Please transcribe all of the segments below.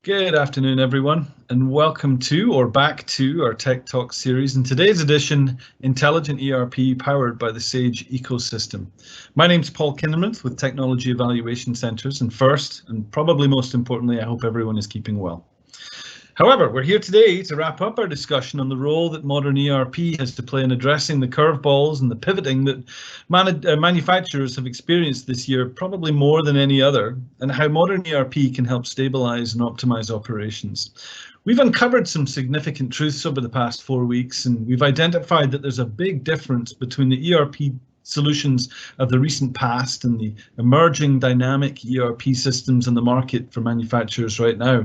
Good afternoon, everyone, and welcome to or back to our Tech Talk series. In today's edition, Intelligent ERP powered by the Sage ecosystem. My name's Paul Kindermuth with Technology Evaluation Centres, and first, and probably most importantly, I hope everyone is keeping well. However, we're here today to wrap up our discussion on the role that modern ERP has to play in addressing the curveballs and the pivoting that manufacturers have experienced this year, probably more than any other, and how modern ERP can help stabilize and optimize operations. We've uncovered some significant truths over the past 4 weeks, and we've identified that there's a big difference between the ERP solutions of the recent past and the emerging dynamic ERP systems in the market for manufacturers right now.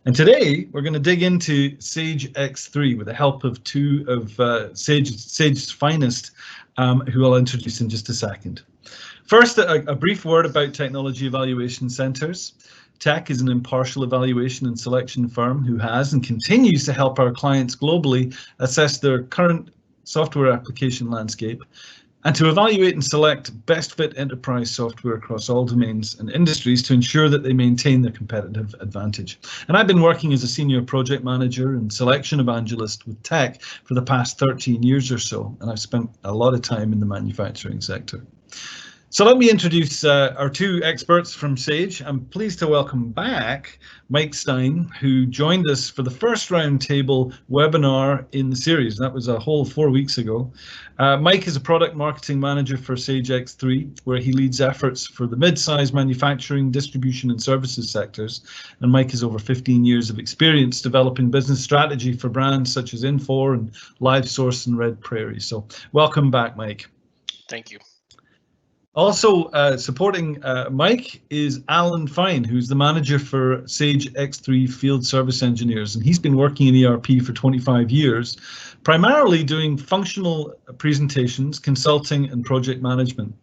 And today, we're going to dig into Sage X3 with the help of two of Sage's finest, who I'll introduce in just a second. First, a brief word about Technology Evaluation Centres. TEC is an impartial evaluation and selection firm who has and continues to help our clients globally assess their current software application landscape and to evaluate and select best fit enterprise software across all domains and industries to ensure that they maintain their competitive advantage. And I've been working as a senior project manager and selection evangelist with TEC for the past 13 years or so, and I've spent a lot of time in the manufacturing sector. So let me introduce our two experts from Sage. I'm pleased to welcome back Mike Stein, who joined us for the first roundtable webinar in the series. That was a whole 4 weeks ago. Mike is a product marketing manager for Sage X3, where he leads efforts for the mid-size manufacturing, distribution and services sectors. And Mike has over 15 years of experience developing business strategy for brands such as Infor and LiveSource and Red Prairie. So welcome back, Mike. Thank you. Also supporting Mike is Alan Fine, who's the manager for Sage X3 Field Service Engineers, and he's been working in ERP for 25 years, primarily doing functional presentations, consulting, and project management.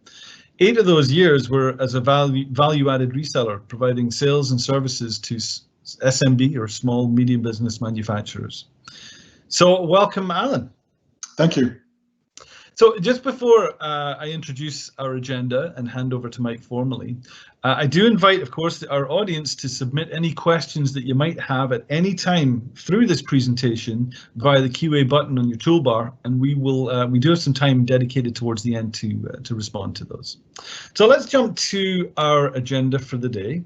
8 of those years were as a value-added reseller, providing sales and services to SMB or small medium business manufacturers. So welcome, Alan. Thank you. So just before I introduce our agenda and hand over to Mike formally, I do invite, of course, our audience to submit any questions that you might have at any time through this presentation via the QA button on your toolbar, and we do have some time dedicated towards the end to respond to those. So let's jump to our agenda for the day.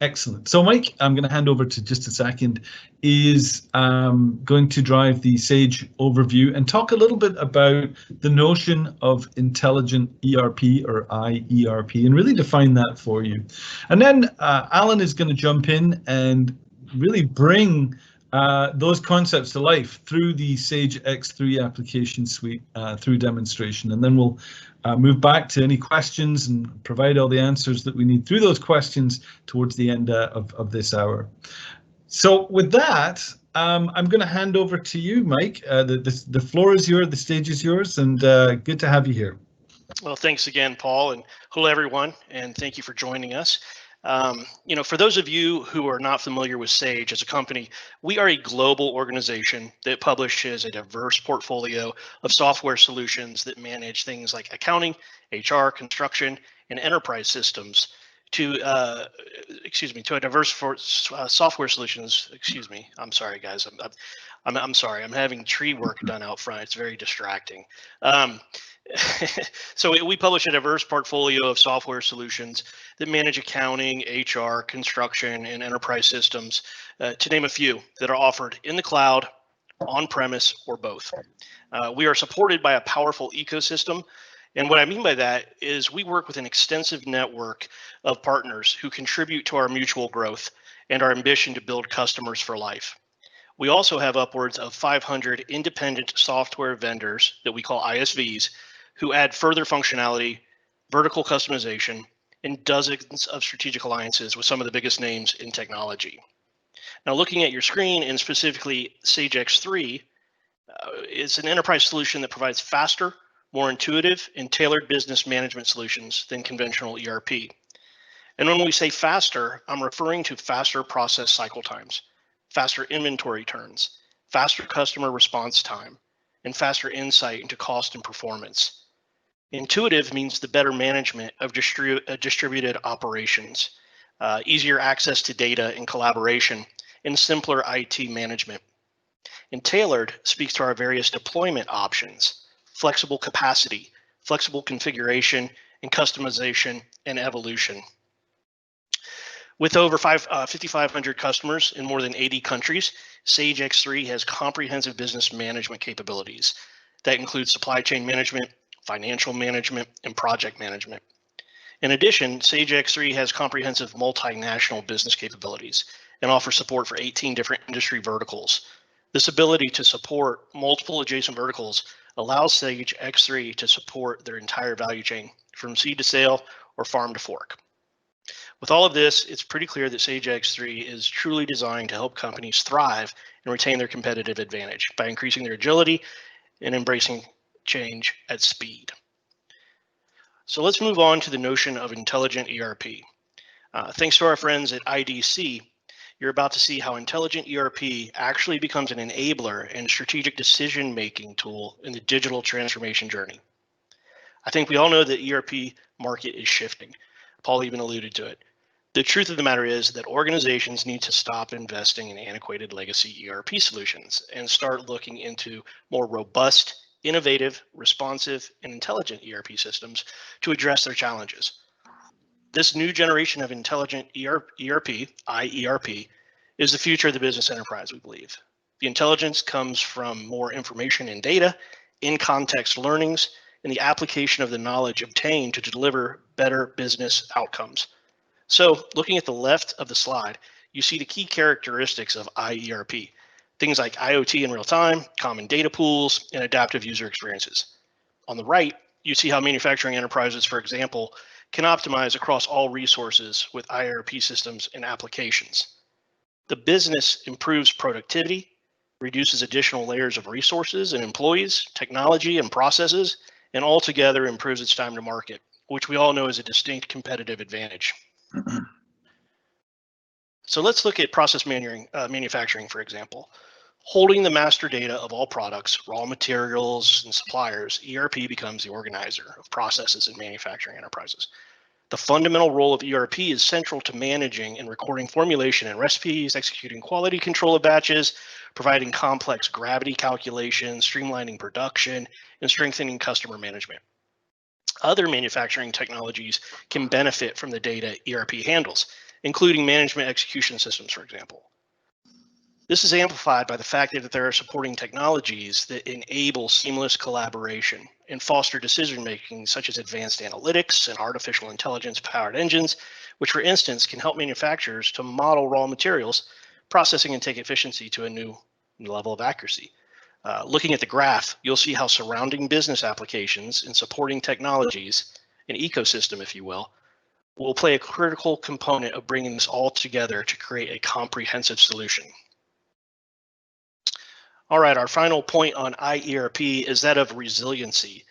Excellent. So Mike, I'm going to hand over to just a second, is going to drive the Sage overview and talk a little bit about the notion of intelligent ERP or IERP and really define that for you. And then Alan is going to jump in and really bring those concepts to life through the Sage X3 application suite through demonstration. And then we'll move back to any questions and provide all the answers that we need through those questions towards the end of this hour. So with that, I'm going to hand over to you, Mike. The floor is yours, the stage is yours, and good to have you here. Well, thanks again, Paul, and hello, everyone, and thank you for joining us. For those of you who are not familiar with Sage as a company, we are a global organization that publishes a diverse portfolio of software solutions that manage things like accounting, HR, construction, and enterprise systems to a diverse software solutions. Excuse me. I'm sorry, guys. I'm sorry. I'm having tree work done out front. It's very distracting. So we publish a diverse portfolio of software solutions that manage accounting, HR, construction, and enterprise systems, to name a few, that are offered in the cloud, on-premise, or both. We are supported by a powerful ecosystem. And what I mean by that is we work with an extensive network of partners who contribute to our mutual growth and our ambition to build customers for life. We also have upwards of 500 independent software vendors that we call ISVs, who add further functionality, vertical customization, and dozens of strategic alliances with some of the biggest names in technology. Now, looking at your screen, and specifically Sage X3, is an enterprise solution that provides faster, more intuitive, and tailored business management solutions than conventional ERP. And when we say faster, I'm referring to faster process cycle times, faster inventory turns, faster customer response time, and faster insight into cost and performance. Intuitive means the better management of distributed operations. easier access to data and collaboration, and simpler IT management. And Tailored speaks to our various deployment options, flexible capacity, flexible configuration, and customization and evolution. With over 5,500 customers in more than 80 countries, Sage X3 has comprehensive business management capabilities that include supply chain management, financial management, and project management. In addition, Sage X3 has comprehensive multinational business capabilities and offers support for 18 different industry verticals. This ability to support multiple adjacent verticals allows Sage X3 to support their entire value chain from seed to sale or farm to fork. With all of this, it's pretty clear that Sage X3 is truly designed to help companies thrive and retain their competitive advantage by increasing their agility and embracing change at speed. So let's move on to the notion of intelligent ERP. Thanks to our friends at IDC, you're about to see how intelligent ERP actually becomes an enabler and strategic decision-making tool in the digital transformation journey. I think we all know that ERP market is shifting. Paul even alluded to it. The truth of the matter is that organizations need to stop investing in antiquated legacy ERP solutions and start looking into more robust, innovative, responsive, and intelligent ERP systems to address their challenges. This new generation of intelligent ERP, IERP, is the future of the business enterprise, we believe. The intelligence comes from more information and data, in-context learnings, and the application of the knowledge obtained to deliver better business outcomes. So looking at the left of the slide, you see the key characteristics of IERP, things like IoT in real time, common data pools, and adaptive user experiences. On the right, you see how manufacturing enterprises, for example, can optimize across all resources with IERP systems and applications. The business improves productivity, reduces additional layers of resources and employees, technology and processes, and altogether improves its time to market, which we all know is a distinct competitive advantage. So let's look at process manufacturing, for example. Holding the master data of all products, raw materials, and suppliers, ERP becomes the organizer of processes in manufacturing enterprises. The fundamental role of ERP is central to managing and recording formulation and recipes, executing quality control of batches, providing complex gravity calculations, streamlining production, and strengthening customer management. Other manufacturing technologies can benefit from the data ERP handles, including management execution systems, for example. This is amplified by the fact that there are supporting technologies that enable seamless collaboration and foster decision-making, such as advanced analytics and artificial intelligence-powered engines, which, for instance, can help manufacturers to model raw materials, processing and take efficiency to a new level of accuracy. Looking at the graph, you'll see how surrounding business applications and supporting technologies, an ecosystem, if you will play a critical component of bringing this all together to create a comprehensive solution. All right, our final point on IERP is that of resiliency,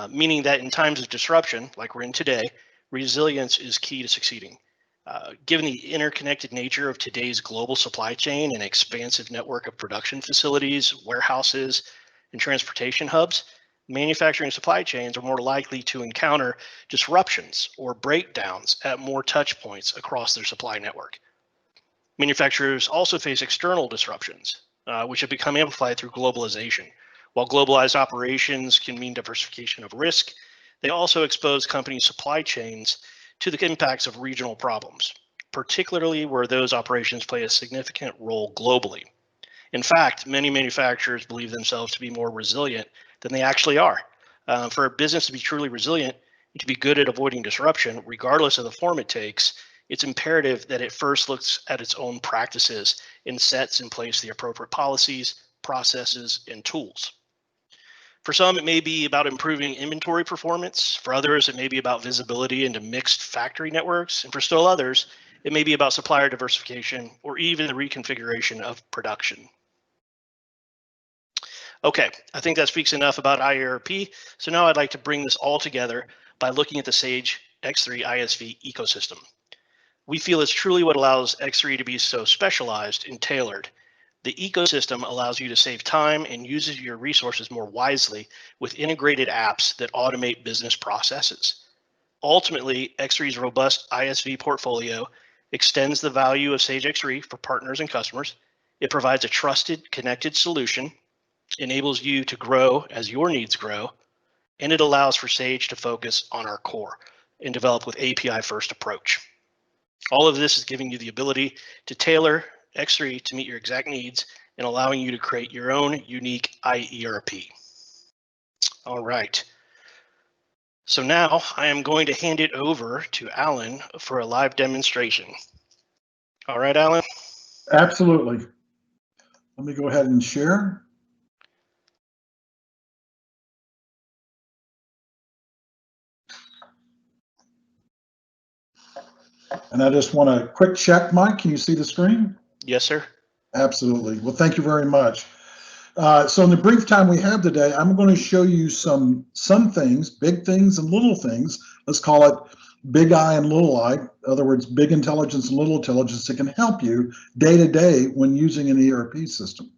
meaning that in times of disruption, like we're in today, resilience is key to succeeding. Given the interconnected nature of today's global supply chain and expansive network of production facilities, warehouses, and transportation hubs, manufacturing supply chains are more likely to encounter disruptions or breakdowns at more touch points across their supply network. Manufacturers also face external disruptions, which have become amplified through globalization. While globalized operations can mean diversification of risk, they also expose companies' supply chains to the impacts of regional problems, particularly where those operations play a significant role globally. In fact, many manufacturers believe themselves to be more resilient than they actually are. For a business to be truly resilient and to be good at avoiding disruption, regardless of the form it takes, it's imperative that it first looks at its own practices and sets in place the appropriate policies, processes, and tools. For some, it may be about improving inventory performance. For others, it may be about visibility into mixed factory networks. And for still others, it may be about supplier diversification or even the reconfiguration of production. Okay, I think that speaks enough about IERP. So now I'd like to bring this all together by looking at the Sage X3 ISV ecosystem. We feel it's truly what allows X3 to be so specialized and tailored. The ecosystem allows you to save time and uses your resources more wisely with integrated apps that automate business processes. Ultimately, X3's robust ISV portfolio extends the value of Sage X3 for partners and customers. It provides a trusted, connected solution, enables you to grow as your needs grow, and it allows for Sage to focus on our core and develop with API-first approach. All of this is giving you the ability to tailor X3 to meet your exact needs and allowing you to create your own unique iERP. All right. So now I am going to hand it over to Alan for a live demonstration. All right, Alan? Absolutely. Let me go ahead and share. And I just want a quick check, Mike. Can you see the screen? Yes, sir. Absolutely. Well, thank you very much. So in the brief time we have today, I'm going to show you some things, big things and little things. Let's call it big I and little I. In other words, big intelligence and little intelligence that can help you day to day when using an ERP system.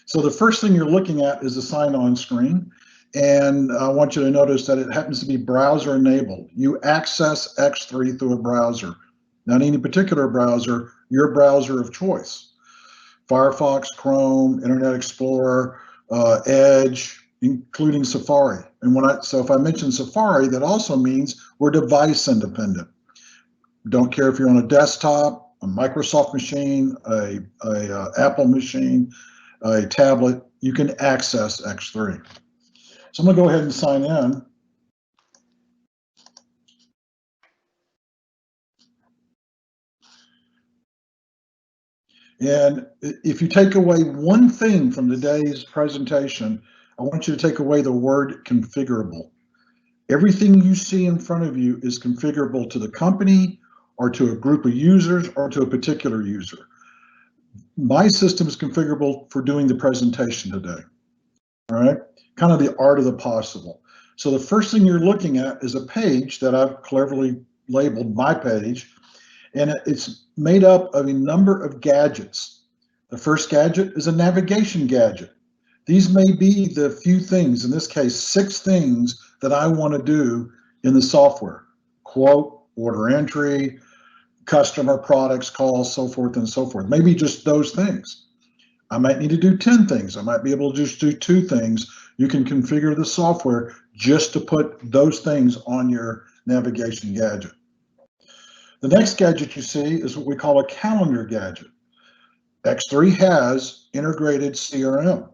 So the first thing you're looking at is a sign-on screen. And I want you to notice that it happens to be browser enabled. You access X3 through a browser. Not any particular browser, your browser of choice. Firefox, Chrome, Internet Explorer, Edge, including Safari. And so if I mention Safari, that also means we're device independent. Don't care if you're on a desktop, a Microsoft machine, a Apple machine, a tablet, you can access X3. So I'm going to go ahead and sign in. And if you take away one thing from today's presentation, I want you to take away the word configurable. Everything you see in front of you is configurable to the company or to a group of users or to a particular user. My system is configurable for doing the presentation today. All right, kind of the art of the possible. So the first thing you're looking at is a page that I've cleverly labeled my page, and it's made up of a number of gadgets. The first gadget is a navigation gadget. These may be the few things, in this case, 6 things that I want to do in the software. Quote, order entry, customer products, calls, so forth and so forth. Maybe just those things. I might need to do 10 things. I might be able to just do 2 things. You can configure the software just to put those things on your navigation gadget. The next gadget you see is what we call a calendar gadget. X3 has integrated CRM.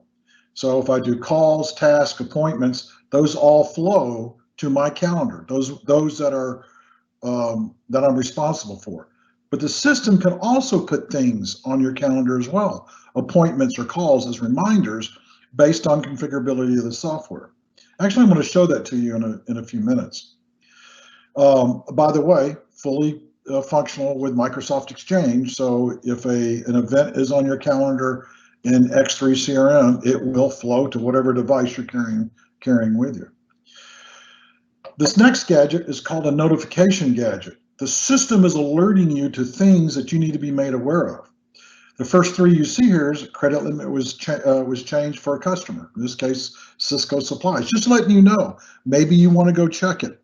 So if I do calls, tasks, appointments, those all flow to my calendar, those that are that I'm responsible for. But the system can also put things on your calendar as well, appointments or calls as reminders based on configurability of the software. Actually, I'm going to show that to you in a few minutes. By the way, fully functional with Microsoft Exchange. So if an event is on your calendar in X3 CRM, it will flow to whatever device you're carrying with you. This next gadget is called a notification gadget. The system is alerting you to things that you need to be made aware of. The first 3 you see here is credit limit was changed for a customer. In this case, Cisco Supplies. Just letting you know, maybe you want to go check it.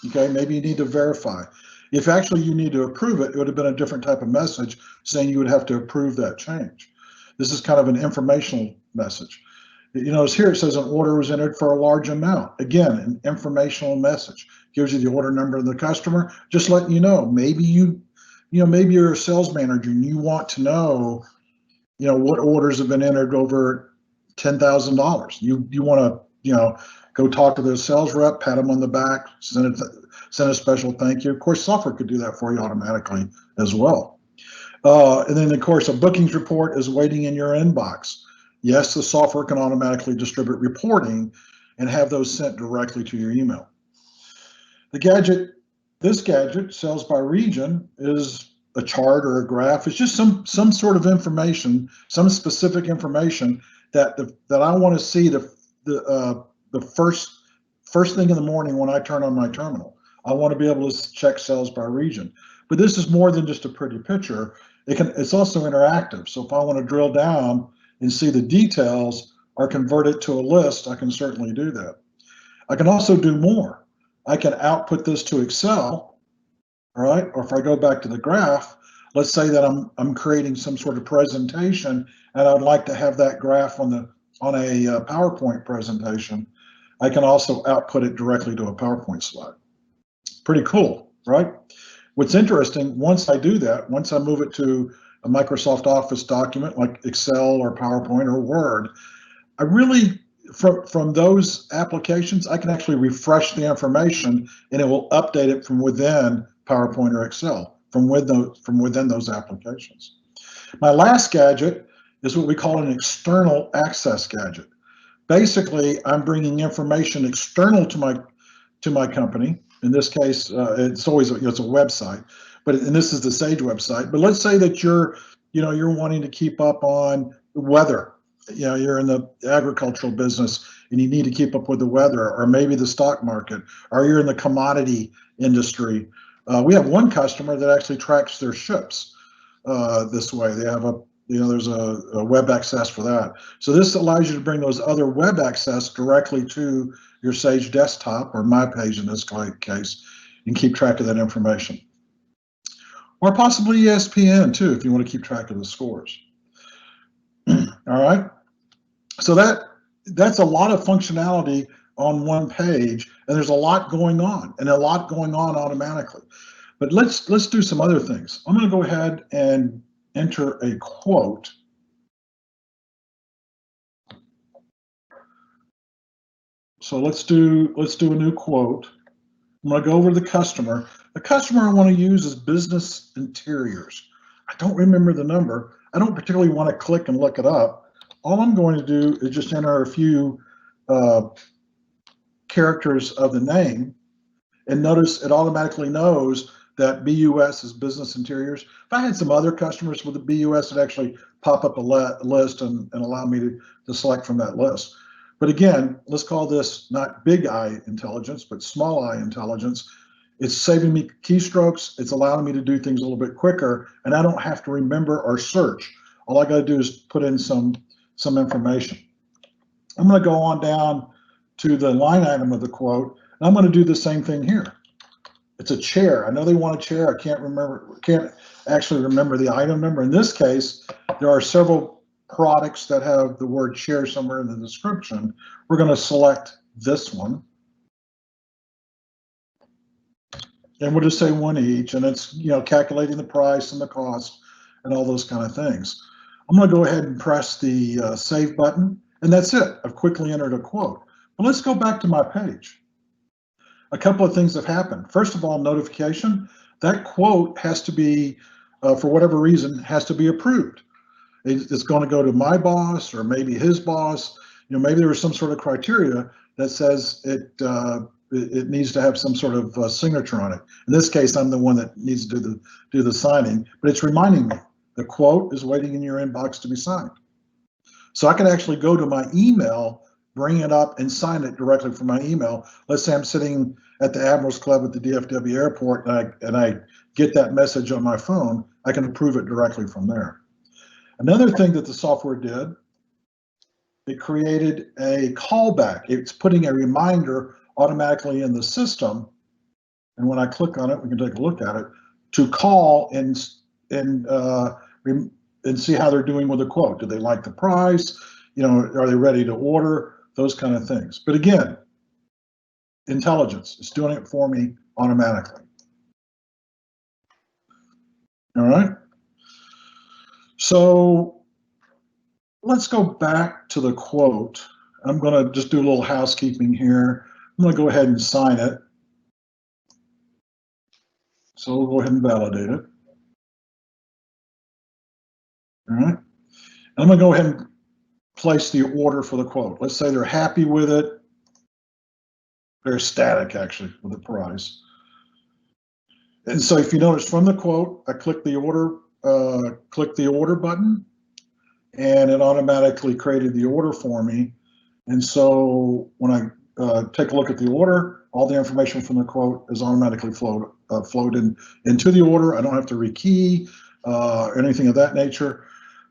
Okay, maybe you need to verify. If actually you need to approve it, it would have been a different type of message saying you would have to approve that change. This is kind of an informational message. You notice here it says an order was entered for a large amount. Again, an informational message. Gives you the order number of the customer, just letting you know. Maybe maybe you're a sales manager and you want to know, what orders have been entered over $10,000. You want to, go talk to the sales rep, pat them on the back, send a special thank you. Of course, software could do that for you automatically as well. And then, of course, a bookings report is waiting in your inbox. Yes, the software can automatically distribute reporting and have those sent directly to your email. This gadget, Sales by Region, is a chart or a graph. It's just some sort of information, some specific information that I want to see the first thing in the morning when I turn on my terminal. I want to be able to check Sales by Region. But this is more than just a pretty picture. It's also interactive. So if I want to drill down and see the details or convert it to a list, I can certainly do that. I can also do more. I can output this to Excel, all right? Or if I go back to the graph, let's say that I'm creating some sort of presentation and I'd like to have that graph on a PowerPoint presentation. I can also output it directly to a PowerPoint slide. Pretty cool, right? What's interesting, once I do that, once I move it to a Microsoft Office document like Excel or PowerPoint or Word, I really, from those applications, I can actually refresh the information and it will update it from within PowerPoint or Excel, from within those applications. My last gadget is what we call an external access gadget. Basically, I'm bringing information external to my company. In this case, it's always it's a website, and this is the Sage website. But let's say that you're wanting to keep up on the weather. You're in the agricultural business and you need to keep up with the weather, or maybe the stock market, or you're in the commodity industry. We have one customer that actually tracks their ships this way. They have there's a web access for that. So this allows you to bring those other web access directly to your Sage desktop, or my page in this case, and keep track of that information. Or possibly ESPN too, if you want to keep track of the scores. All right. So that's a lot of functionality on one page, and there's a lot going on, and a lot going on automatically. But let's do some other things. I'm going to go ahead and enter a quote. So let's do a new quote. I'm going to go over to the customer. The customer I want to use is Business Interiors. I don't remember the number. I don't particularly want to click and look it up. All I'm going to do is just enter a few characters of the name, and notice it automatically knows that BUS is Business Interiors. If I had some other customers with the BUS, it'd actually pop up a list and allow me to select from that list. But again, let's call this not big I intelligence, but small I intelligence. It's saving me keystrokes. It's allowing me to do things a little bit quicker, and I don't have to remember or search. All I got to do is put in some information. I'm going to go on down to the line item of the quote, and I'm going to do the same thing here. It's a chair. I know they want a chair. I can't actually remember the item number. In this case, there are several products that have the word chair somewhere in the description. We're going to select this one. And we'll just say one each, and it's calculating the price and the cost and all those kind of things. I'm going to go ahead and press the save button, and that's it. I've quickly entered a quote. But let's go back to my page. A couple of things have happened. First of all, notification. That quote has to be, for whatever reason, has to be approved. It's going to go to my boss or maybe his boss. Maybe there was some sort of criteria that says it needs to have some sort of signature on it. In this case, I'm the one that needs to do the signing, but it's reminding me the quote is waiting in your inbox to be signed. So I can actually go to my email, bring it up, and sign it directly from my email. Let's say I'm sitting at the Admirals Club at the DFW airport, and I get that message on my phone. I can approve it directly from there. Another thing that the software did, it created a callback. It's putting a reminder automatically in the system, and when I click on it, we can take a look at it, to call and see how they're doing with the quote. Do they like the price? Are they ready to order? Those kind of things. But again, intelligence is doing it for me automatically. All right. So let's go back to the quote. I'm going to just do a little housekeeping here. I'm going to go ahead and sign it. So we'll go ahead and validate it. All right. I'm going to go ahead and place the order for the quote. Let's say they're happy with it. They're ecstatic, actually, with the price. And so if you notice from the quote, I click the order button, and it automatically created the order for me. And so when I take a look at the order, all the information from the quote is automatically flowed into the order. I don't have to rekey or anything of that nature.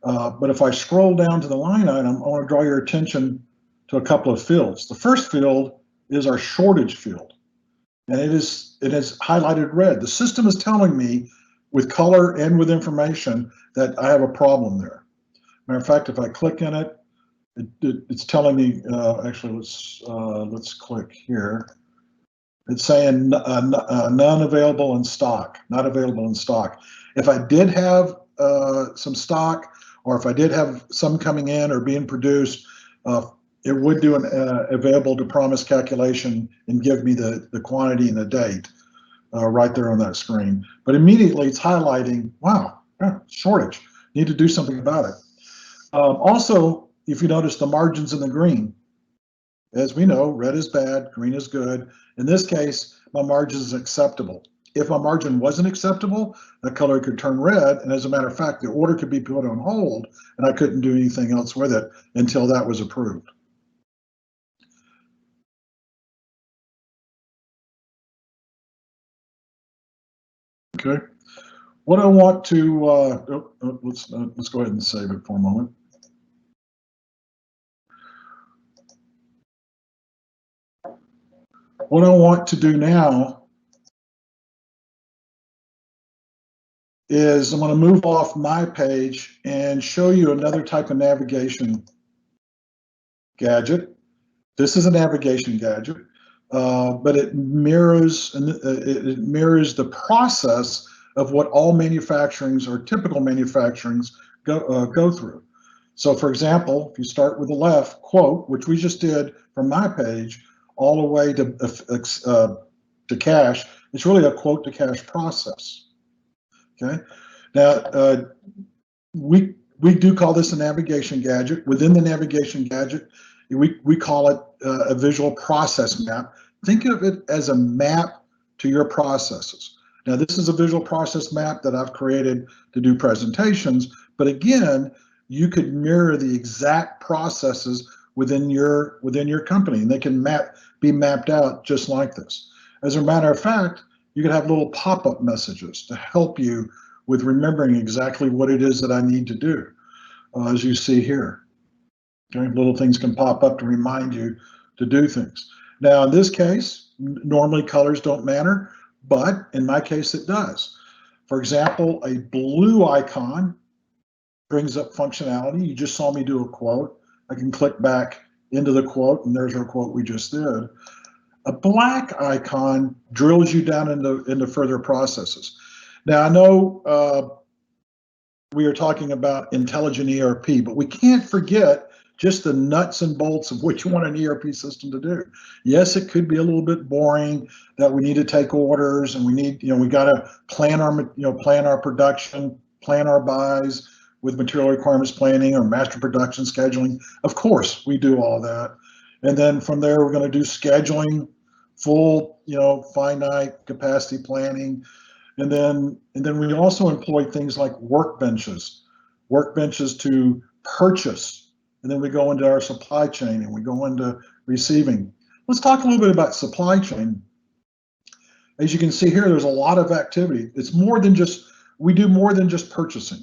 But if I scroll down to the line item, I want to draw your attention to a couple of fields. The first field is our shortage field, and it is highlighted red. The system is telling me with color and with information that I have a problem there. Matter of fact, if I click in it, it's telling me, actually, let's click here. It's saying none available in stock, not available in stock. If I did have some stock, or if I did have some coming in or being produced, it would do an available to promise calculation and give me the quantity and the date right there on that screen. But immediately it's highlighting, wow, shortage, need to do something about it. Also, if you notice the margins in the green, as we know, red is bad, green is good. In this case, my margin is acceptable. If my margin wasn't acceptable, the color could turn red, and as a matter of fact, the order could be put on hold, and I couldn't do anything else with it until that was approved. Okay. What I want to let's go ahead and save it for a moment. What I want to do now is I'm going to move off my page and show you another type of navigation gadget. This is a navigation gadget, but it mirrors the process of what all manufacturings or typical manufacturings go through. So, for example, if you start with the left, quote, which we just did from my page, all the way to cash, it's really a quote to cash process. Okay. Now, we do call this a navigation gadget. Within the navigation gadget, we call it a visual process map. Think of it as a map to your processes. Now, this is a visual process map that I've created to do presentations, but again, you could mirror the exact processes within your company, and they can be mapped out just like this. As a matter of fact, you could have little pop-up messages to help you with remembering exactly what it is that I need to do, as you see here. Okay, little things can pop up to remind you to do things. Now, in this case, normally colors don't matter, but in my case, it does. For example, a blue icon brings up functionality. You just saw me do a quote. I can click back into the quote, and there's our quote we just did. A black icon drills you down into further processes. Now, I know we are talking about intelligent ERP, but we can't forget just the nuts and bolts of what you want an ERP system to do. Yes, it could be a little bit boring that we need to take orders and we need, we got to plan our production, plan our buys with material requirements planning or master production scheduling. Of course, we do all that. And then from there, we're going to do scheduling, full, finite capacity planning. And then we also employ things like workbenches to purchase. And then we go into our supply chain and we go into receiving. Let's talk a little bit about supply chain. As you can see here, there's a lot of activity. It's more than just, we do more than just purchasing,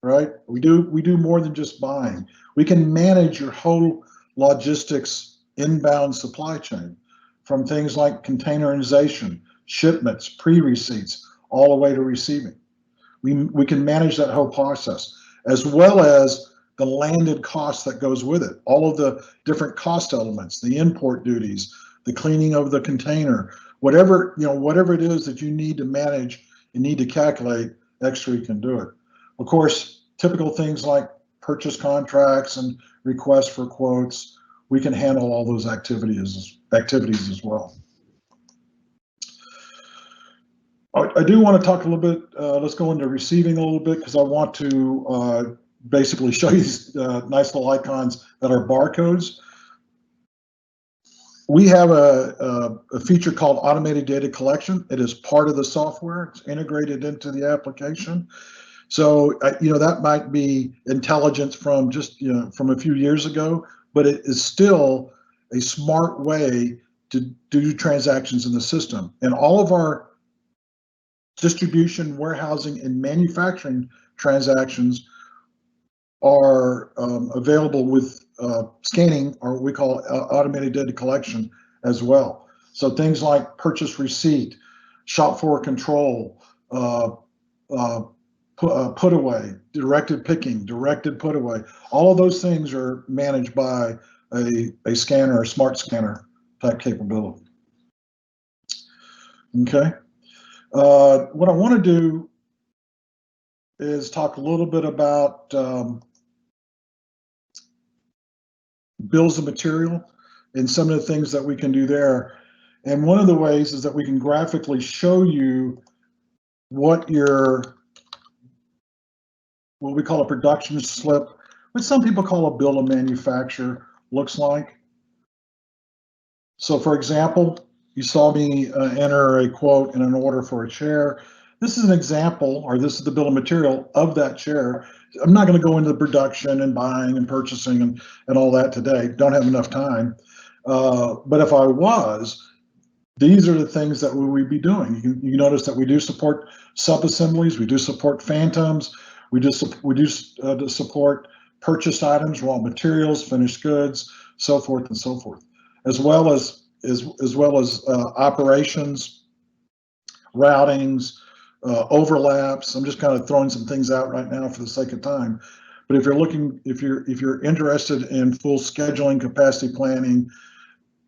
right? We do more than just buying. We can manage your whole logistics inbound supply chain, from things like containerization, shipments, pre-receipts, all the way to receiving. We can manage that whole process, as well as the landed cost that goes with it, all of the different cost elements, the import duties, the cleaning of the container, whatever it is that you need to manage and need to calculate, X3 can do it. Of course, typical things like purchase contracts and requests for quotes, we can handle all those activities as well. I do want to talk a little bit, let's go into receiving a little bit, because I want to basically show you these nice little icons that are barcodes. We have a feature called automated data collection. It is part of the software. It's integrated into the application. So, that might be intelligence from just, from a few years ago, but it is still a smart way to do transactions in the system. And all of our distribution, warehousing, and manufacturing transactions are available with scanning, or what we call automated data collection as well. So things like purchase receipt, shop floor control, put away, directed picking, directed put away. All of those things are managed by a scanner, a smart scanner type capability. Okay. What I want to do is talk a little bit about bills of material and some of the things that we can do there. And one of the ways is that we can graphically show you what we call a production slip, which some people call a bill of manufacture, looks like. So for example, you saw me enter a quote in an order for a chair. This is an example, or this is the bill of material of that chair. I'm not going to go into the production and buying and purchasing and all that today. Don't have enough time. But if I was, these are the things that we would be doing. You notice that we do support sub-assemblies. We do support phantoms. We do support purchased items, raw materials, finished goods, so forth and so forth, as well as operations, routings, overlaps. I'm just kind of throwing some things out right now for the sake of time. But if you're interested in full scheduling, capacity planning,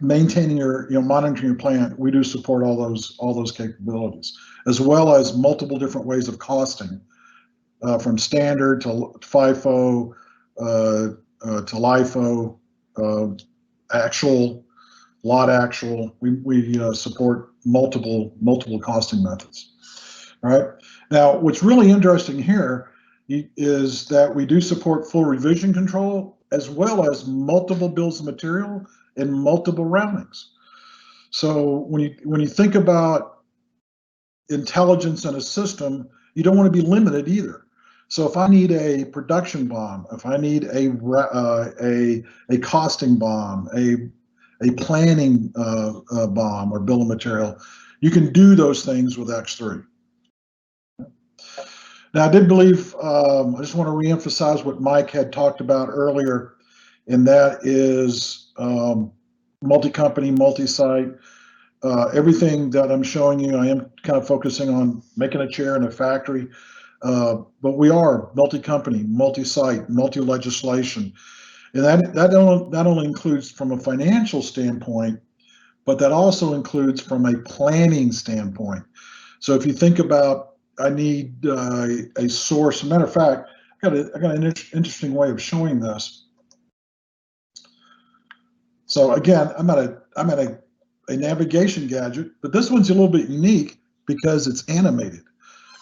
maintaining monitoring your plant, we do support all those capabilities, as well as multiple different ways of costing, from standard to FIFO to LIFO, actual, lot actual. We support multiple costing methods. All right. Now, what's really interesting here is that we do support full revision control, as well as multiple bills of material and multiple routings. So when you think about intelligence in a system, you don't want to be limited either. So if I need a production BOM, if I need a costing BOM, a planning BOM or bill of material, you can do those things with X3. Now, I did believe, I just want to reemphasize what Mike had talked about earlier, and that is multi-company, multi-site. Everything that I'm showing you, I am kind of focusing on making a chair in a factory, but we are multi-company, multi-site, multi-legislation. And that not only includes from a financial standpoint, but that also includes from a planning standpoint. So if you think about, I need a source. As a matter of fact, I got an interesting way of showing this. So again, I'm at a navigation gadget, but this one's a little bit unique because it's animated,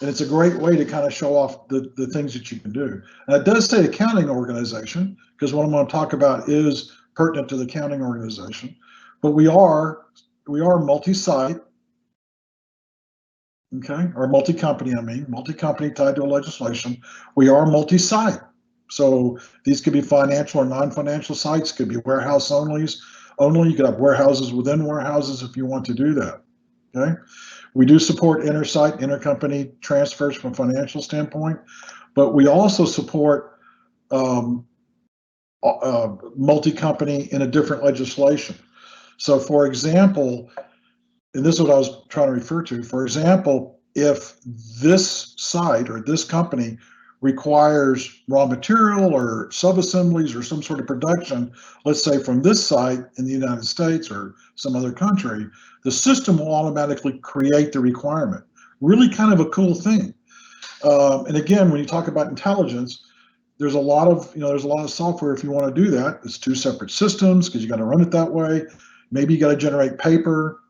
and it's a great way to kind of show off the things that you can do. And it does say accounting organization, because what I'm going to talk about is pertinent to the accounting organization. But we are multi-site. Okay, or multi-company, multi-company tied to a legislation. We are multi-site. So these could be financial or non-financial sites, could be warehouse only. You could have warehouses within warehouses if you want to do that. Okay, we do support inter-site, intercompany transfers from a financial standpoint, but we also support multi-company in a different legislation. So for example, and this is what I was trying to refer to. For example, if this site or this company requires raw material or sub-assemblies or some sort of production, let's say from this site in the United States or some other country, the system will automatically create the requirement. Really kind of a cool thing. And again, when you talk about intelligence, there's a lot of software if you want to do that. It's two separate systems because you got to run it that way. Maybe you got to generate paper.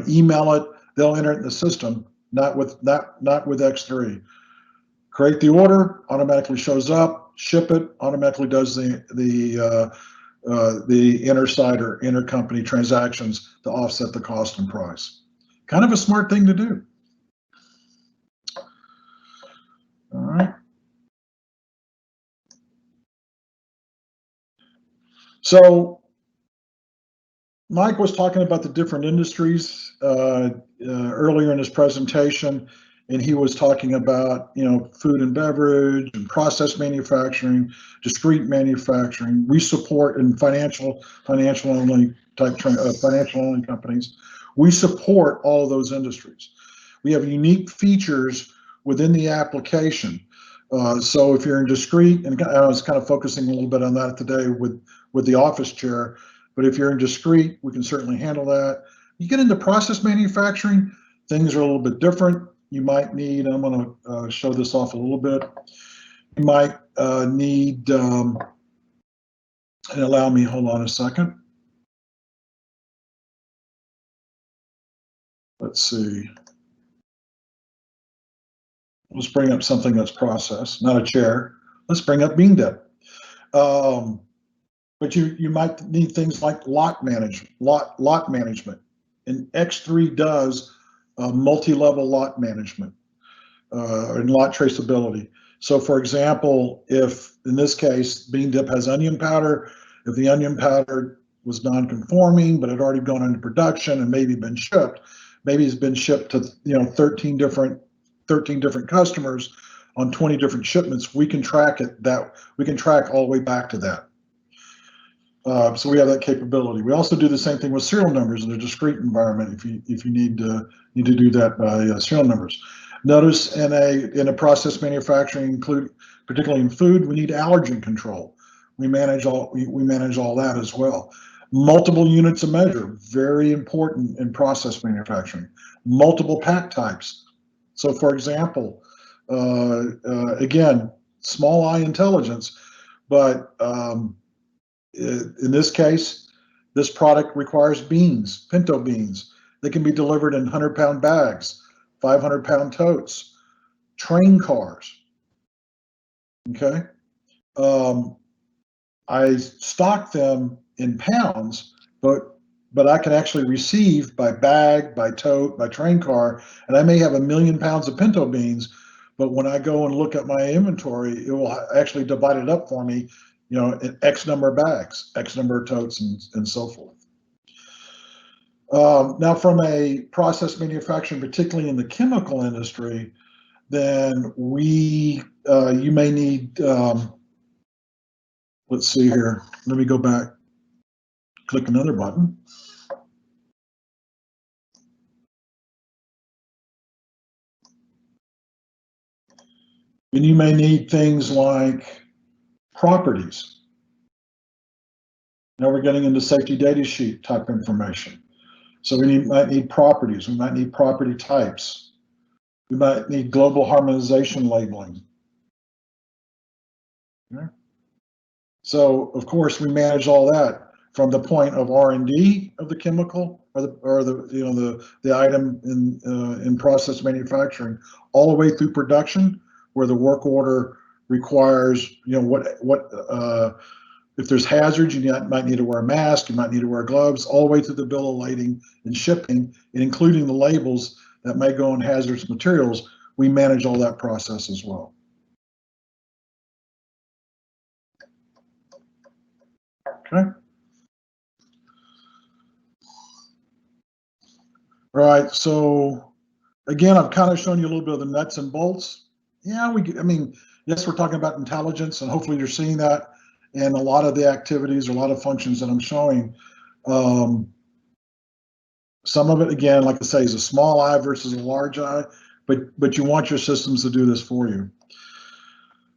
Email it, they'll enter it in the system, not with X3. Create the order, automatically shows up, ship it, automatically does the inter-site or intercompany transactions to offset the cost and price. Kind of a smart thing to do. All right. So Mike was talking about the different industries earlier in his presentation, and he was talking about food and beverage and process manufacturing, discrete manufacturing. We support in financial only companies. We support all of those industries. We have unique features within the application. So if you're in discrete, and I was kind of focusing a little bit on that today with the office chair, but if you're in discrete, we can certainly handle that. You get into process manufacturing, things are a little bit different. You might need, I'm going to show this off a little bit. You might need, and allow me, hold on a second. Let's see. Let's bring up something that's process, not a chair. Let's bring up bean dip. But you might need things like lot management. And X3 does multi-level lot management and lot traceability. So for example, if in this case, bean dip has onion powder, if the onion powder was non-conforming, but had already gone into production and maybe been shipped, maybe it's been shipped to 13 different customers on 20 different shipments, we can track we can track all the way back to that. So we have that capability. We also do the same thing with serial numbers in a discrete environment if you need to do that by serial numbers. Notice in a process manufacturing, particularly in food, we need allergen control. We manage all that as well. Multiple units of measure, very important in process manufacturing. Multiple pack types. So for example, again, small I intelligence, but in this case, this product requires beans, pinto beans. They can be delivered in 100-pound bags, 500-pound totes, train cars. Okay. I stock them in pounds, but I can actually receive by bag, by tote, by train car, and I may have 1 million pounds of pinto beans, but when I go and look at my inventory, it will actually divide it up for me, in X number of bags, X number of totes, and so forth. Now, from a process manufacturing, particularly in the chemical industry, then you may need, let's see here, let me go back, click another button. And you may need things like properties. Now we're getting into safety data sheet type information. So might need properties, we might need property types. We might need global harmonization labeling. Okay. So of course we manage all that from the point of R&D of the chemical or the item in process manufacturing, all the way through production, where the work order requires, if there's hazards, you might need to wear a mask, you might need to wear gloves, all the way through the bill of lading and shipping, and including the labels that may go on hazardous materials. We manage all that process as well. Okay. Right. So again, I've kind of shown you a little bit of the nuts and bolts. Yeah, yes, we're talking about intelligence, and hopefully you're seeing that in a lot of the activities or a lot of functions that I'm showing. Some of it, again, like I say, is a small I versus a large I, but you want your systems to do this for you.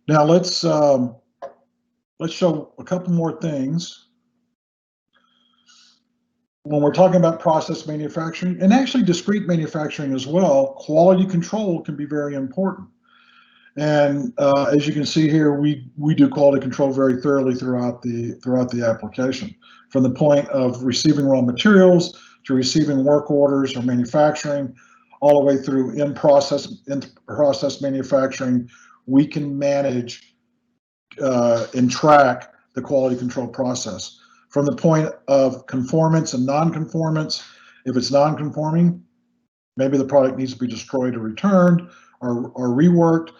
Now let's show a couple more things. When we're talking about process manufacturing, and actually discrete manufacturing as well, quality control can be very important. And as you can see here, we do quality control very thoroughly throughout the application, from the point of receiving raw materials to receiving work orders or manufacturing, all the way through in process manufacturing. We can manage and track the quality control process from the point of conformance and non-conformance. If it's non-conforming, maybe the product needs to be destroyed or returned or reworked.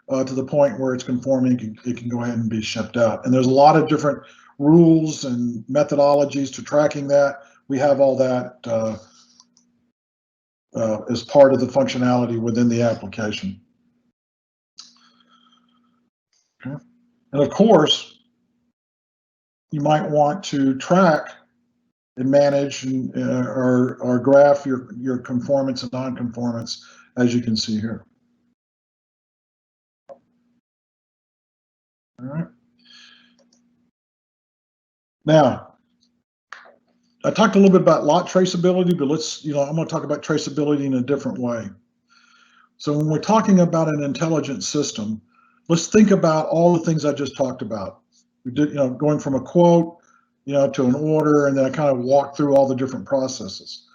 To the point where it's conforming, it can go ahead and be shipped out. And there's a lot of different rules and methodologies to tracking that. We have all that as part of the functionality within the application. Okay. And of course, you might want to track and manage or graph your conformance and non-conformance, as you can see here. All right. Now, I talked a little bit about lot traceability, but I'm going to talk about traceability in a different way. So when we're talking about an intelligent system, let's think about all the things I just talked about. We did, going from a quote, to an order, and then I kind of walked through all the different processes.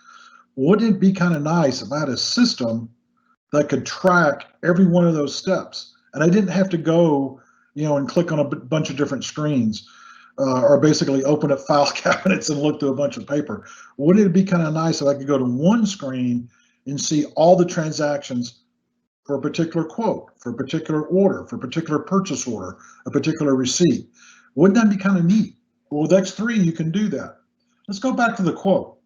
Wouldn't it be kind of nice if I had a system that could track every one of those steps, and I didn't have to go, and click on a bunch of different screens, or basically open up file cabinets and look through a bunch of paper? Wouldn't it be kind of nice if I could go to one screen and see all the transactions for a particular quote, for a particular order, for a particular purchase order, a particular receipt? Wouldn't that be kind of neat? Well, with X3, you can do that. Let's go back to the quote.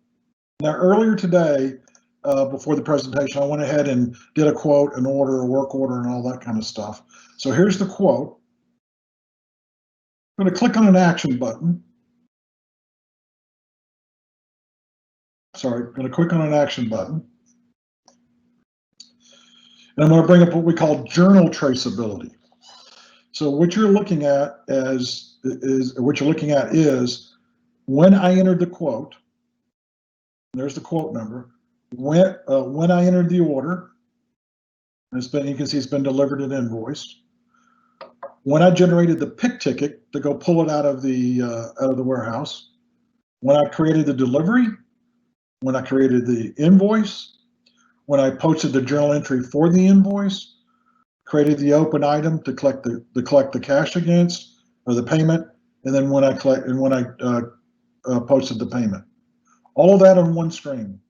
Now, earlier today, before the presentation, I went ahead and did a quote, an order, a work order, and all that kind of stuff. So here's the quote. I'm going to click on an action button. Sorry, I'm going to click on an action button. And I'm going to bring up what we call journal traceability. So what you're looking at is when I entered the quote. There's the quote number. When I entered the order, you can see it's been delivered and invoiced. When I generated the pick ticket to go pull it out of the warehouse. When I created the delivery. When I created the invoice. When I posted the journal entry for the invoice. Created the open item to collect the cash against, or the payment, and then when I posted the payment. All of that on one screen.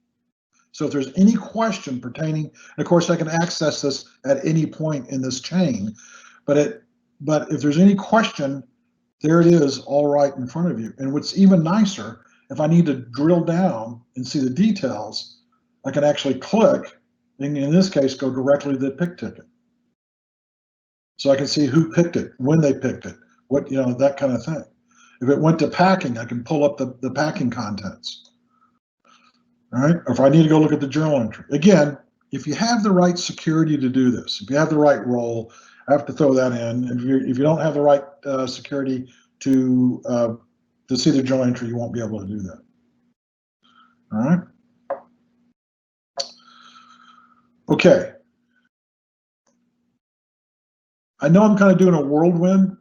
So if there's any question pertaining, and of course I can access this at any point in this chain, but if there's any question, there it is, all right in front of you. And what's even nicer, if I need to drill down and see the details, I can actually click, and in this case, go directly to the pick ticket. So I can see who picked it, when they picked it, what, that kind of thing. If it went to packing, I can pull up the packing contents. All right, or if I need to go look at the journal entry. Again, if you have the right security to do this, if you have the right role, I have to throw that in. And if you don't have the right security to see the journal entry, you won't be able to do that. All right. Okay. I know I'm kind of doing a whirlwind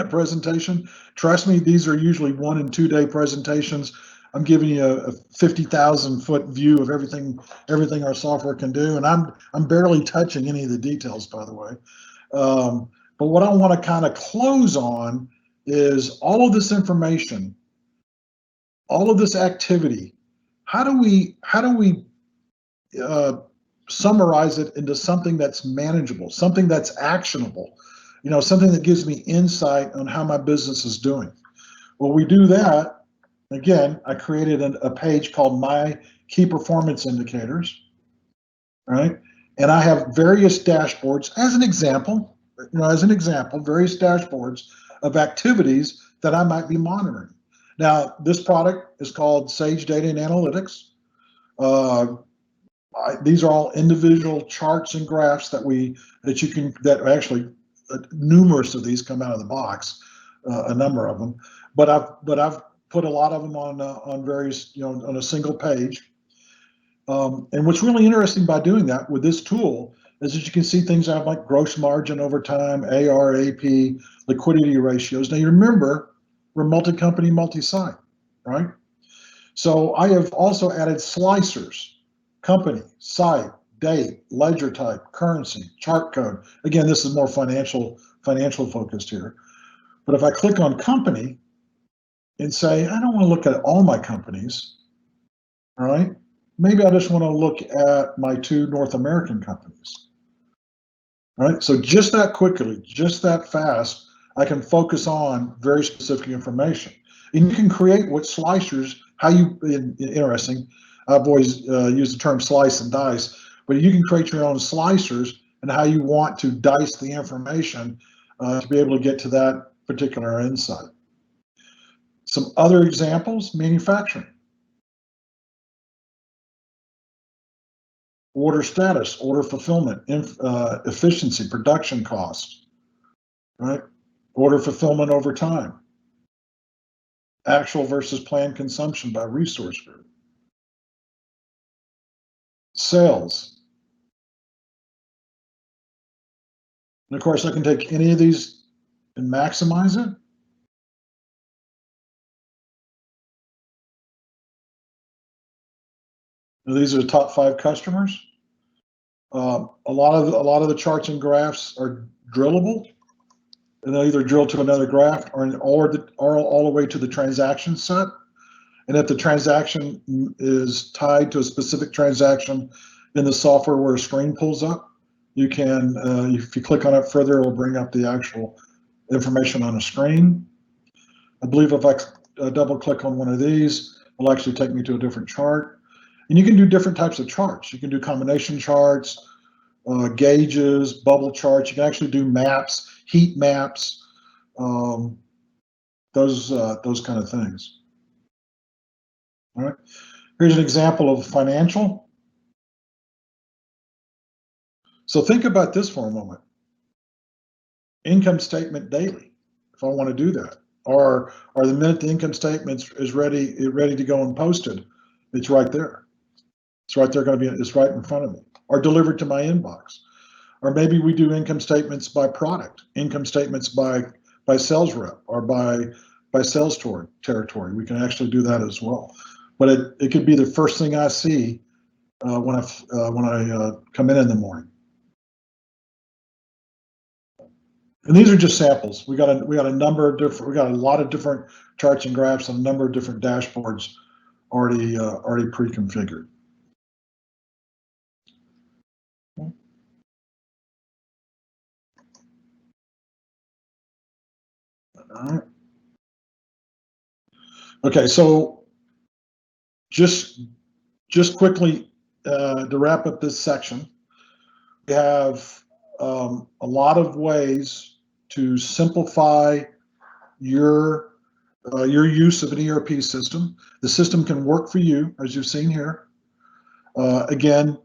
presentation. Trust me, these are usually 1 and 2 day presentations. I'm giving you a 50,000 foot view of everything our software can do, and I'm barely touching any of the details, by the way. But what I want to kind of close on is all of this information, all of this activity. How do we summarize it into something that's manageable, something that's actionable, something that gives me insight on how my business is doing? Well, we do that. Again, I created a page called My Key Performance Indicators, right? And I have various dashboards as an example, various dashboards of activities that I might be monitoring. Now, this product is called Sage Data and Analytics. These are all individual charts and graphs that actually numerous of these come out of the box, a number of them, but I've put a lot of them on various, on a single page. And what's really interesting by doing that with this tool is that you can see things out like gross margin over time, AR, AP, liquidity ratios. Now you remember, we're multi-company, multi-site, right? So I have also added slicers, company, site, date, ledger type, currency, chart code. Again, this is more financial focused here. But if I click on company and say, I don't want to look at all my companies, all right? Maybe I just want to look at my 2 North American companies. All right, so just that quickly, just that fast, I can focus on very specific information. And you can create what slicers, interesting, I've always used the term slice and dice, but you can create your own slicers and how you want to dice the information to be able to get to that particular insight. Some other examples, manufacturing. Order status, order fulfillment, efficiency, production costs, right? order fulfillment over time, actual versus planned consumption by resource group, sales. And of course, I can take any of these and maximize it. Now, these are the top 5 customers. A lot of the charts and graphs are drillable, and they'll either drill to another graph or all the way to the transaction set. And if the transaction is tied to a specific transaction in the software where a screen pulls up, you can, if you click on it further, it will bring up the actual information on a screen. I believe if I double click on one of these, it'll actually take me to a different chart. And you can do different types of charts. You can do combination charts, gauges, bubble charts. You can actually do maps, heat maps, those kind of things. All right. Here's an example of financial. So think about this for a moment. Income statement daily, if I want to do that, or the minute the income statement is ready to go and posted, it's right there. It's right there, it's right in front of me, or delivered to my inbox. Or maybe we do income statements by product, income statements by sales rep, or by sales territory. We can actually do that as well. But it could be the first thing I see when I come in the morning. And these are just samples. We got a lot of different charts and graphs and a number of different dashboards already pre-configured. All right. Okay, so just quickly to wrap up this section, we have a lot of ways to simplify your use of an ERP system. The system can work for you, as you've seen here. Again,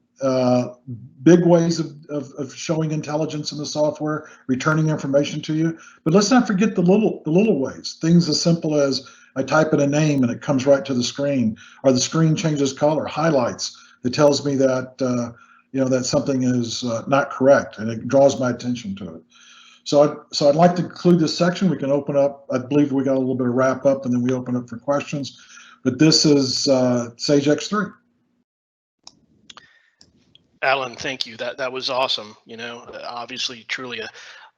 big ways of showing intelligence in the software, returning information to you. But let's not forget the little ways. Things as simple as I type in a name and it comes right to the screen, or the screen changes color, highlights. It tells me that that something is not correct, and it draws my attention to it. So I'd like to conclude this section. We can open up. I believe we got a little bit of wrap up, and then we open up for questions. But this is Sage X3. Alan, thank you. That was awesome. Obviously, truly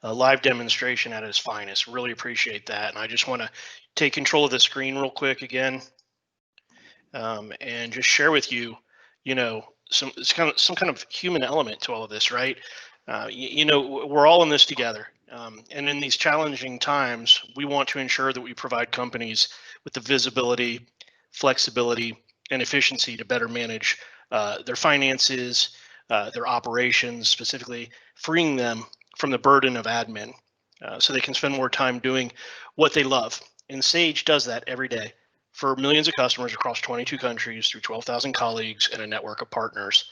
a live demonstration at its finest. Really appreciate that. And I just want to take control of the screen real quick again, and just share with you, some kind of human element to all of this, right? We're all in this together. And in these challenging times, we want to ensure that we provide companies with the visibility, flexibility, and efficiency to better manage their finances, their operations, specifically freeing them from the burden of admin, so they can spend more time doing what they love. And Sage does that every day for millions of customers across 22 countries through 12,000 colleagues and a network of partners.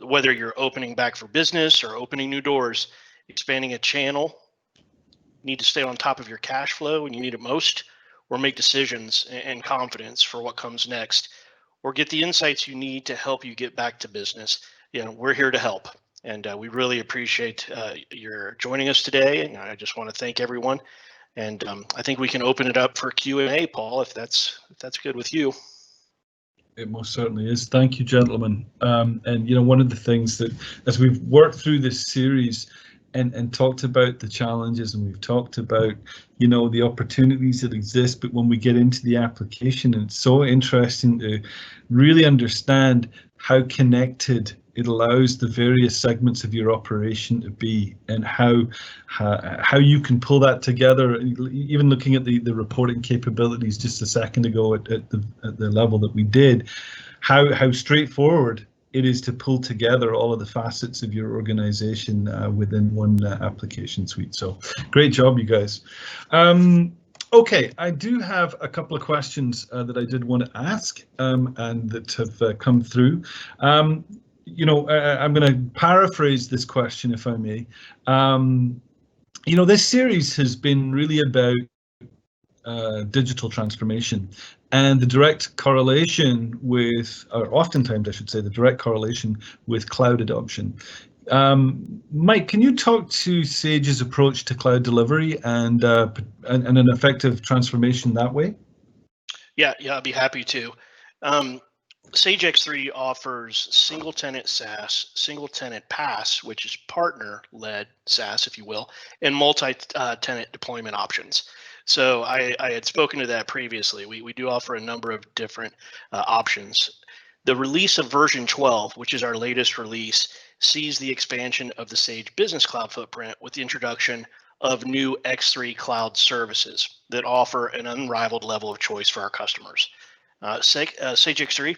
Whether you're opening back for business or opening new doors, expanding a channel, you need to stay on top of your cash flow when you need it most, or make decisions and confidence for what comes next, or get the insights you need to help you get back to business. We're here to help, and we really appreciate your joining us today. And I just want to thank everyone. And I think we can open it up for Q&A, Paul, if that's good with you. It most certainly is. Thank you, gentlemen. And one of the things that, as we've worked through this series and talked about the challenges, and we've talked about the opportunities that exist, but when we get into the application, it's so interesting to really understand how connected it allows the various segments of your operation to be, and how you can pull that together. Even looking at the reporting capabilities just a second ago at the level that we did, how straightforward it is to pull together all of the facets of your organization within one application suite. So great job, you guys. Okay, I do have a couple of questions that I did want to ask and that have come through. I'm going to paraphrase this question, if I may. This series has been really about digital transformation and the direct correlation with, or oftentimes I should say, the direct correlation with cloud adoption. Mike, can you talk to Sage's approach to cloud delivery and an effective transformation that way? Yeah, I'd be happy to. Sage X3 offers single tenant SaaS, single tenant PaaS, which is partner led SaaS, if you will, and multi tenant deployment options. So I had spoken to that previously. We do offer a number of different options. The release of version 12, which is our latest release, sees the expansion of the Sage Business Cloud footprint with the introduction of new X3 cloud services that offer an unrivaled level of choice for our customers. Sage X3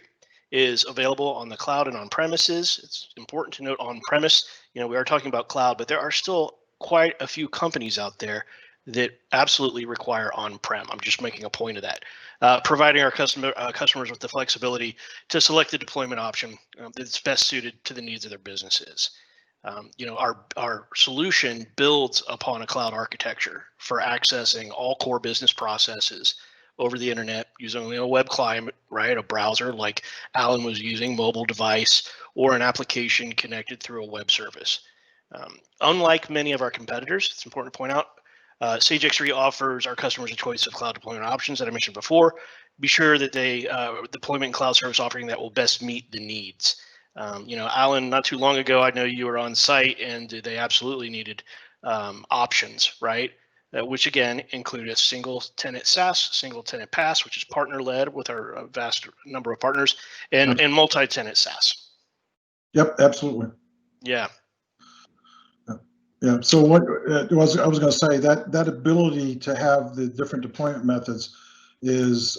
is available on the cloud and on premises. It's important to note on premise, we are talking about cloud, but there are still quite a few companies out there that absolutely require on-prem. I'm just making a point of that. Providing our customers with the flexibility to select the deployment option that's best suited to the needs of their businesses. Our solution builds upon a cloud architecture for accessing all core business processes over the internet using a web client, right? A browser like Alan was using, mobile device, or an application connected through a web service. Unlike many of our competitors, it's important to point out, Sage X3 offers our customers a choice of cloud deployment options that I mentioned before. Be sure that they deployment and cloud service offering that will best meet the needs. Alan, not too long ago, I know you were on site and they absolutely needed options, right? Which again include a single tenant SaaS, single tenant PaaS, which is partner led with our vast number of partners, and multi-tenant SaaS. Yep, absolutely. Yeah. Yeah. So what I was going to say, that ability to have the different deployment methods is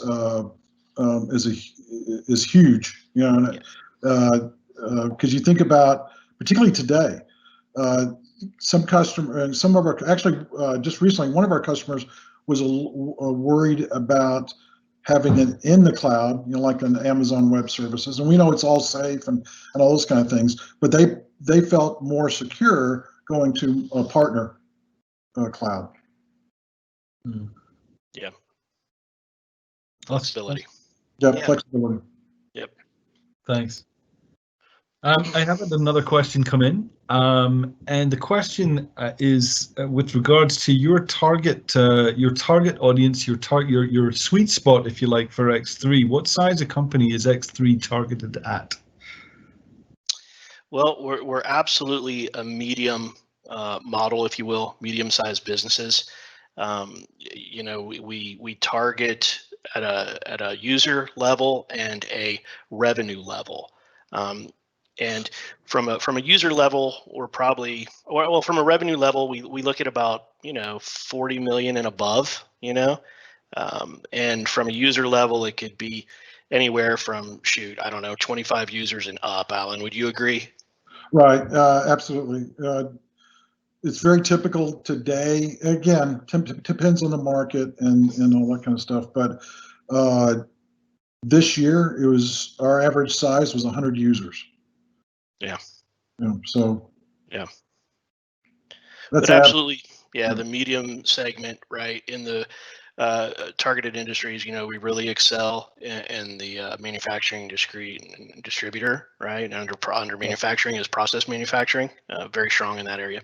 huge. Because you think about, particularly today, some of our, actually just recently, one of our customers was worried about having it in the cloud, like on Amazon Web Services, and we know it's all safe and all those kind of things, but they felt more secure going to a partner cloud. Yeah. Flexibility. Yeah, flexibility. Yep. Thanks. I have another question come in, and the question is with regards to your target audience, your sweet spot, if you like, for X3. What size of company is X3 targeted at? Well, we're absolutely a medium model, if you will, medium-sized businesses. We target at a user level and a revenue level. And from a user level, we're probably, well, from a revenue level, we look at about 40 million and above. And from a user level, it could be anywhere from 25 users and up. Alan, would you agree? Right, absolutely. It's very typical today. Again, depends on the market and all that kind of stuff. But this year, our average size was 100 users. Yeah. So. Yeah. That's absolutely. Yeah, the medium segment, right, in the targeted industries, we really excel in the manufacturing distributor, right? And under manufacturing is process manufacturing, very strong in that area.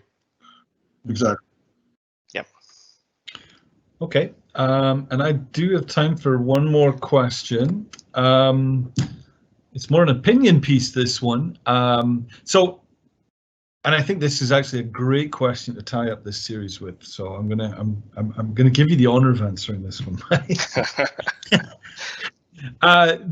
Exactly. Yep. Okay, and I do have time for one more question. It's more an opinion piece, this one. And I think this is actually a great question to tie up this series with. So I'm gonna give you the honor of answering this one.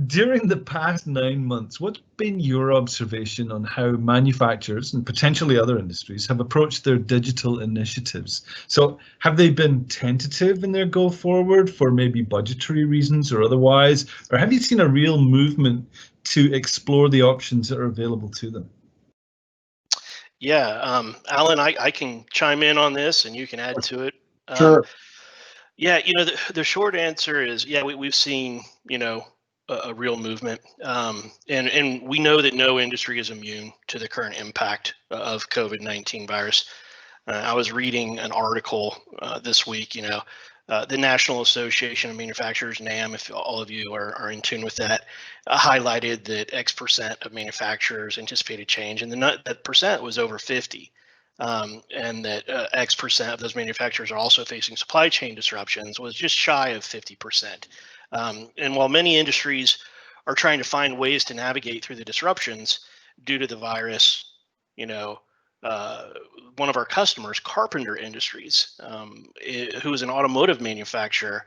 During the past 9 months, what's been your observation on how manufacturers and potentially other industries have approached their digital initiatives? So have they been tentative in their go forward for maybe budgetary reasons or otherwise, or have you seen a real movement to explore the options that are available to them? Yeah, Alan, I can chime in on this and you can add to it. Sure. Yeah, the short answer is, yeah, we've seen, a real movement. And we know that no industry is immune to the current impact of COVID-19 virus. I was reading an article this week, the National Association of Manufacturers, NAM, if all of you are in tune with that, highlighted that X% of manufacturers anticipated change, and that percent was over 50. And that X% of those manufacturers are also facing supply chain disruptions was just shy of 50%. And while many industries are trying to find ways to navigate through the disruptions due to the virus, one of our customers, Carpenter Industries, who is an automotive manufacturer,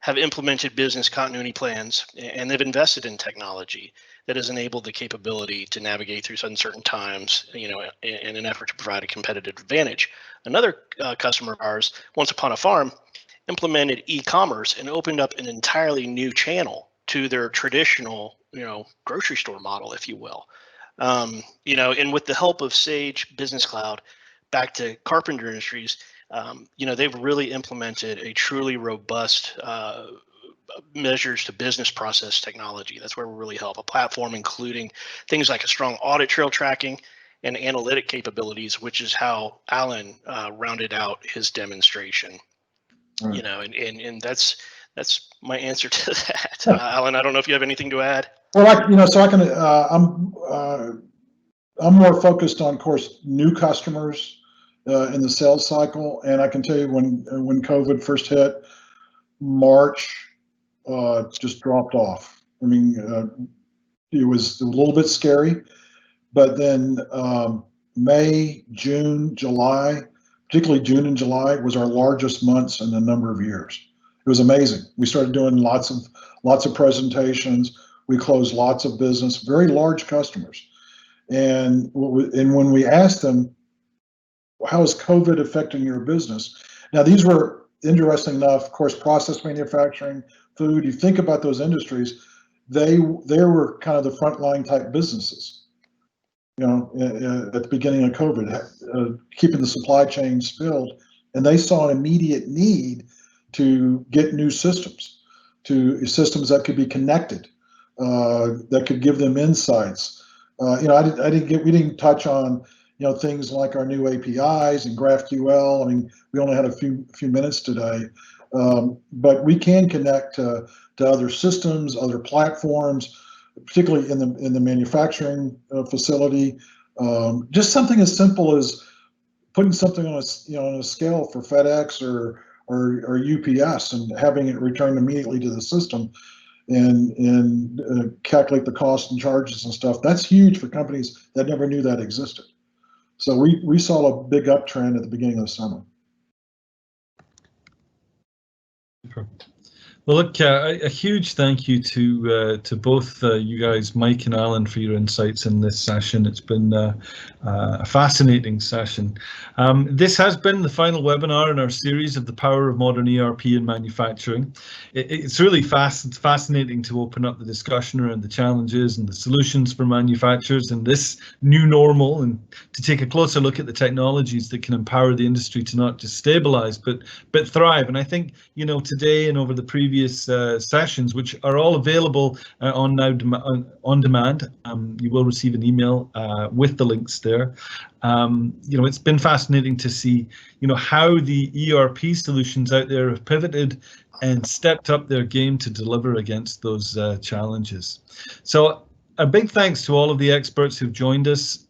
have implemented business continuity plans, and they've invested in technology that has enabled the capability to navigate through uncertain times, in an effort to provide a competitive advantage. Another customer of ours, Once Upon a Farm, implemented e-commerce and opened up an entirely new channel to their traditional, grocery store model, if you will. And with the help of Sage Business Cloud, back to Carpenter Industries, they've really implemented a truly robust measures to business process technology. That's where we really help. A platform including things like a strong audit trail tracking and analytic capabilities, which is how Alan rounded out his demonstration. Right. And that's my answer to that. Alan, I don't know if you have anything to add. Well, so I can. I'm more focused on, of course, new customers in the sales cycle, and I can tell you when COVID first hit, March just dropped off. I mean, it was a little bit scary, but then May, June, July, particularly June and July, was our largest months in a number of years. It was amazing. We started doing lots of presentations. We closed lots of business, very large customers. And when we asked them, how is COVID affecting your business? Now, these were, interesting enough, of course, process manufacturing, food. You think about those industries, they were kind of the frontline type businesses, at the beginning of COVID, keeping the supply chains filled. And they saw an immediate need to get new systems that could be connected, that could give them insights. We didn't touch on, things like our new APIs and GraphQL. I mean, we only had a few minutes today, but we can connect to other systems, other platforms, particularly in the manufacturing facility. Just something as simple as putting something on a scale for FedEx or UPS and having it returned immediately to the system and calculate the costs and charges and stuff. That's huge for companies that never knew that existed. So we saw a big uptrend at the beginning of the summer. Super. Well, look, a huge thank you to both you guys, Mike and Alan, for your insights in this session. It's been a fascinating session. This has been the final webinar in our series of the power of modern ERP in manufacturing. It's really fascinating to open up the discussion around the challenges and the solutions for manufacturers in this new normal, and to take a closer look at the technologies that can empower the industry to not just stabilize but thrive. And I think today and over the previous sessions, which are all available on demand. You will receive an email with the links there. It's been fascinating to see, how the ERP solutions out there have pivoted and stepped up their game to deliver against those challenges. So a big thanks to all of the experts who've joined us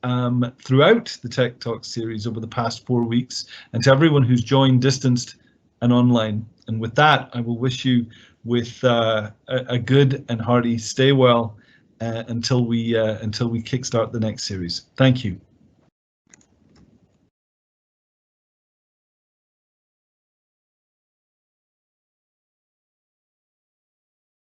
throughout the Tech Talk series over the past 4 weeks, and to everyone who's joined distanced and online. And with that, I will wish you with a good and hearty stay well until we kickstart the next series. Thank you.